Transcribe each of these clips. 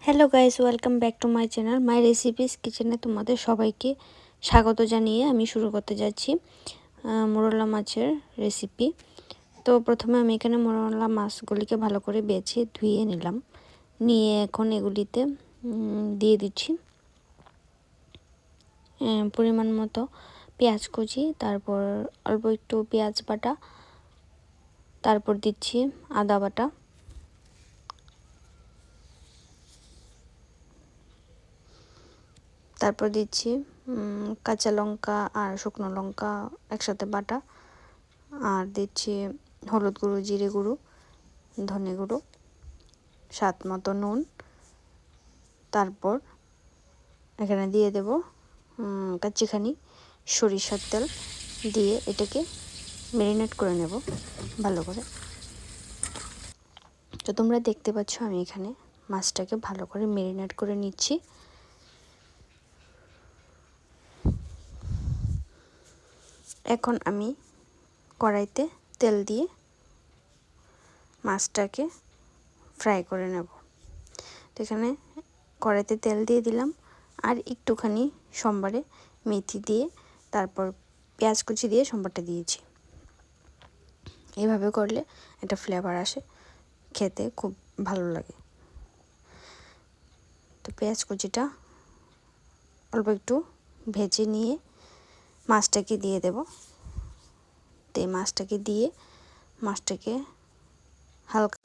Hello guys, welcome back to my channel my recipes কিচেনে তোমাদের সবাইকে স্বাগত জানিয়ে আমি শুরু করতে যাচ্ছি মোরলা মাছের রেসিপি। তো প্রথমে আমি এখানে মোরলা মাছগুলিকে ভালো করে বেছে ধুয়ে নিলাম, নিয়ে এখন এগুলিতে দিয়ে দিচ্ছি পরিমাণ মতো পেঁয়াজ কুচি, তারপর অল্প একটু পেঁয়াজ বাটা, তারপর দিচ্ছি আদা বাটা, তারপর দিচ্ছি কাঁচা লঙ্কা আর শুকনো লঙ্কা একসাথে বাটা, আর দিচ্ছি হলুদ গুঁড়ো, জিরে গুঁড়ো, ধনে গুঁড়ো, স্বাদ মতো নুন। তারপর এখানে দিয়ে দেব কাচ্চিখানি সরিষার তেল, দিয়ে এটাকে ম্যারিনেট করে নেব ভালো করে। তো তোমরা দেখতে পাচ্ছ আমি এখানে মাছটাকে ভালো করে ম্যারিনেট করে নিচ্ছি। এখন আমি কড়াইতে তেল দিয়ে মাছটাকে ফ্রাই করে নেব। তো এখানে কড়াইতে তেল দিয়ে দিলাম, আর একটুখানি সম্বারে মেথি দিয়ে তারপর পেঁয়াজ কুচি দিয়ে সম্বারটা দিয়েছি। এইভাবে করলে একটা ফ্লেভার আসে, খেতে খুব ভালো লাগে। তো পেঁয়াজ কুচিটা অল্প একটু ভেজে নিয়ে মাছটাকে দিয়ে দেব। তো এই মাছটাকে দিয়ে মাছটাকে হালকা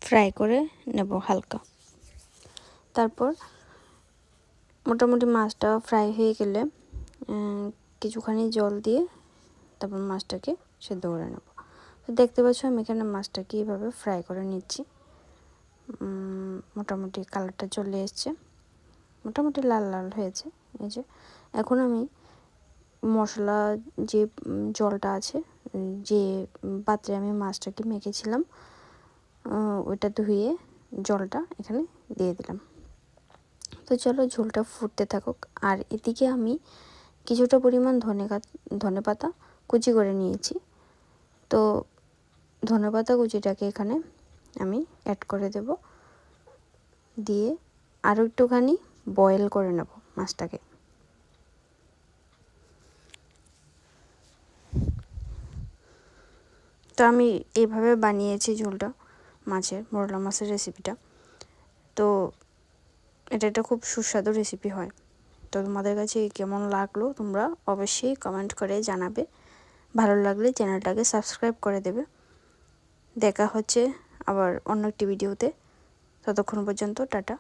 ফ্রাই করে নেব হালকা। তারপর মোটামুটি মাছটা ফ্রাই হয়ে গেলে কিছুখানি জল দিয়ে তারপর মাছটাকে সেদ্ধ করে নেব। তো দেখতে পাচ্ছ আমি এখানে মাছটাকে এইভাবে ফ্রাই করে নিচ্ছি। মোটামুটি কালারটা চলে এসছে, মোটামুটি লাল লাল হয়েছে। এই যে এখন আমি মশলা যে জলটা আছে, যে পাত্রে আমি মাছটাকে মেখেছিলাম, ওইটা ধুয়ে জলটা এখানে দিয়ে দিলাম। তো চলো ঝোলটা ফুটতে থাকুক। আর এদিকে আমি কিছুটা পরিমাণ ধনেপাতা কুচি করে নিয়েছি। তো ধনেপাতা কুচিটাকে এখানে আমি অ্যাড করে দেব, দিয়ে আরও একটুখানি বয়েল করে নেব মাছটাকে। তো আমি এইভাবে বানিয়েছি ঝোলটা, মোরলা মাছের রেসিপিটা। তো এটা খুব সুস্বাদু রেসিপি হয়। তো তোমাদের কাছে কেমন লাগলো তোমরা অবশ্যই কমেন্ট করে জানাবে। ভালো লাগলে চ্যানেলটাকে সাবস্ক্রাইব করে দেবে। দেখা হচ্ছে আবার অন্য একটি ভিডিওতে। ততক্ষণ পর্যন্ত টাটা।